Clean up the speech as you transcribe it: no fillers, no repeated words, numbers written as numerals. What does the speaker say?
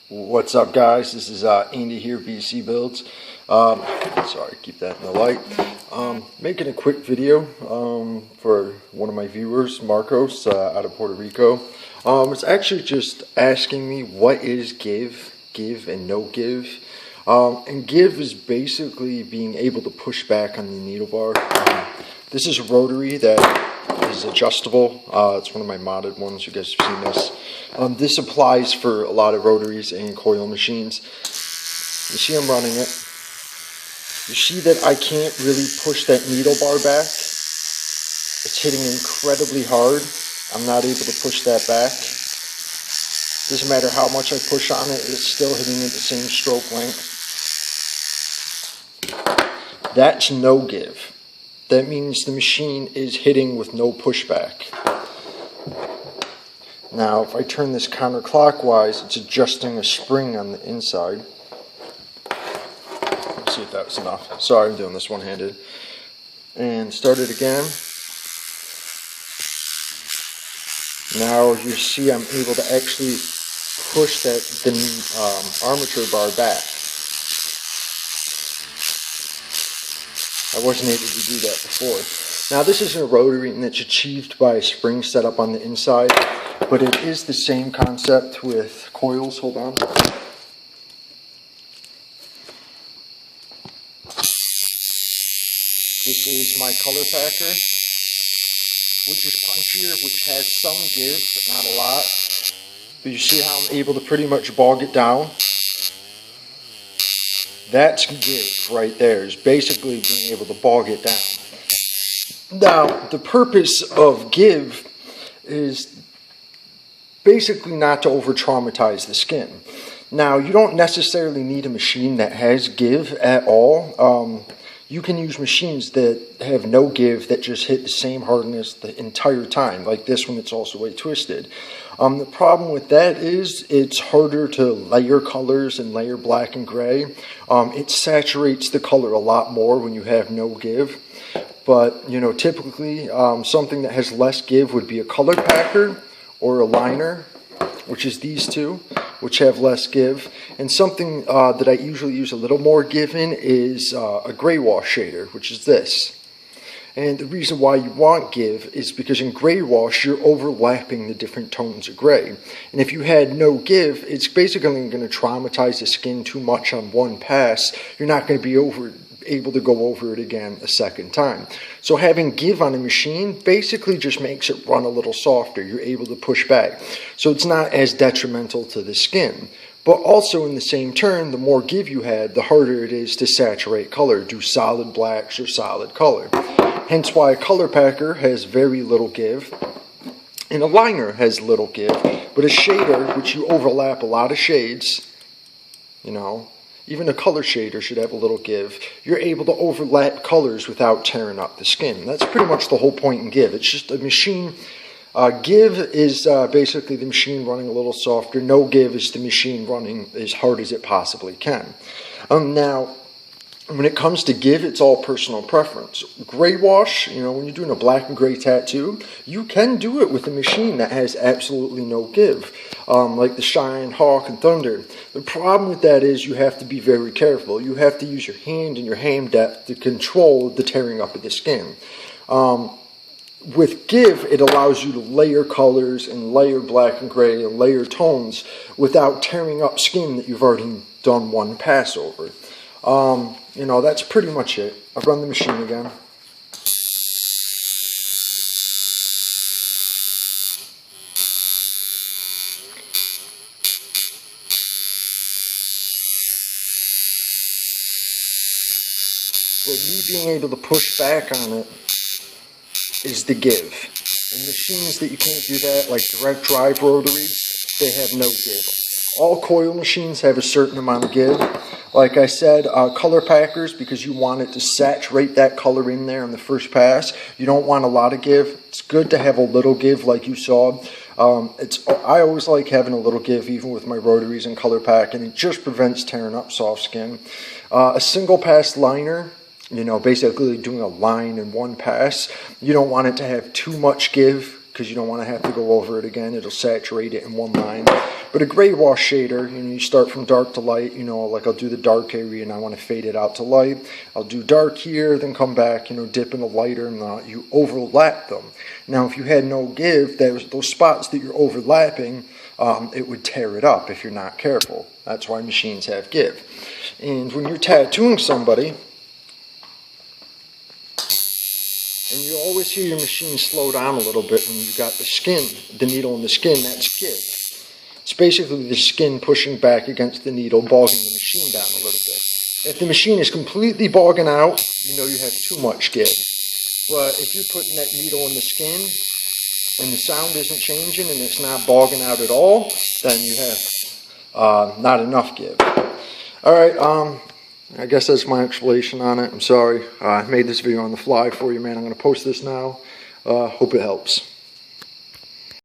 What's up, guys? This is Andy here, BC Builds. Sorry, keep that in the light. Making a quick video for one of my viewers, Marcos, out of Puerto Rico. It's actually just asking me what is give, and no give. And give is basically being able to push back on the needle bar. This is a rotary that is adjustable. It's one of my modded ones. You guys have seen this. This applies for a lot of rotaries and coil machines. You see I'm running it. You see that I can't really push that needle bar back. It's hitting incredibly hard. I'm not able to push that back. Doesn't matter how much I push on it, it's still hitting at the same stroke length. That's no give. That means the machine is hitting with no pushback. Now, if I turn this counterclockwise, it's adjusting a spring on the inside. Let's see if that was enough. Sorry, I'm doing this one-handed. And start it again. Now you see I'm able to actually push the armature bar back. I wasn't able to do that before. Now this isn't a rotary and it's achieved by a spring set up on the inside, but it is the same concept with coils. Hold on. This is my color packer, which is punchier, which has some give, but not a lot. But you see how I'm able to pretty much bog it down? That's give right there, is basically being able to bog it down. Now, the purpose of give is basically not to over-traumatize the skin. Now, you don't necessarily need a machine that has give at all. You can use machines that have no give that just hit the same hardness the entire time, like this one that's also way twisted. The problem with that is it's harder to layer colors and layer black and gray. It saturates the color a lot more when you have no give. But, you know, typically something that has less give would be a color packer or a liner, which is these two, which have less give. And something that I usually use a little more give in is a gray wash shader, which is this. And the reason why you want give is because in gray wash, you're overlapping the different tones of gray. And if you had no give, it's basically going to traumatize the skin too much on one pass. You're not going to be able to go over it again a second time. So having give on a machine basically just makes it run a little softer. You're able to push back. So it's not as detrimental to the skin. But also in the same turn, the more give you had, the harder it is to saturate color, do solid blacks or solid color. Hence why a color packer has very little give, and a liner has little give, but a shader, which you overlap a lot of shades, you know, even a color shader should have a little give. You're able to overlap colors without tearing up the skin. That's pretty much the whole point in give. It's just a machine. Give is basically the machine running a little softer. No give is the machine running as hard as it possibly can. Now, when it comes to give, it's all personal preference. Gray wash, you know, when you're doing a black and gray tattoo, you can do it with a machine that has absolutely no give, like the Shine, Hawk, and Thunder. The problem with that is you have to be very careful. You have to use your hand and your hand depth to control the tearing up of the skin. With give, it allows you to layer colors and layer black and gray and layer tones without tearing up skin that you've already done one pass over. You know, that's pretty much it. I'll run the machine again. Well, you being able to push back on it is the give. And machines that you can't do that, like direct drive rotaries, they have no give. All coil machines have a certain amount of give. Like I said, color packers, because you want it to saturate that color in there in the first pass. You don't want a lot of give. It's good to have a little give like you saw. I always like having a little give even with my rotaries and color pack, and it just prevents tearing up soft skin. A single pass liner, you know, basically doing a line in one pass. You don't want it to have too much give because you don't want to have to go over it again. It'll saturate it in one line. But a gray wash shader, you start from dark to light. Like I'll do the dark area and I want to fade it out to light. I'll do dark here, then come back, dip in the lighter, and you overlap them. Now, if you had no give, those spots that you're overlapping, it would tear it up if you're not careful. That's why machines have give. And when you're tattooing somebody, and you always hear your machine slow down a little bit when you got the needle in the skin, that's give. It's basically the skin pushing back against the needle, bogging the machine down a little bit. If the machine is completely bogging out, you have too much give. But if you're putting that needle in the skin and the sound isn't changing and it's not bogging out at all, then you have not enough give. All right, I guess that's my explanation on it. I'm sorry. I made this video on the fly for you, man. I'm going to post this now. Hope it helps.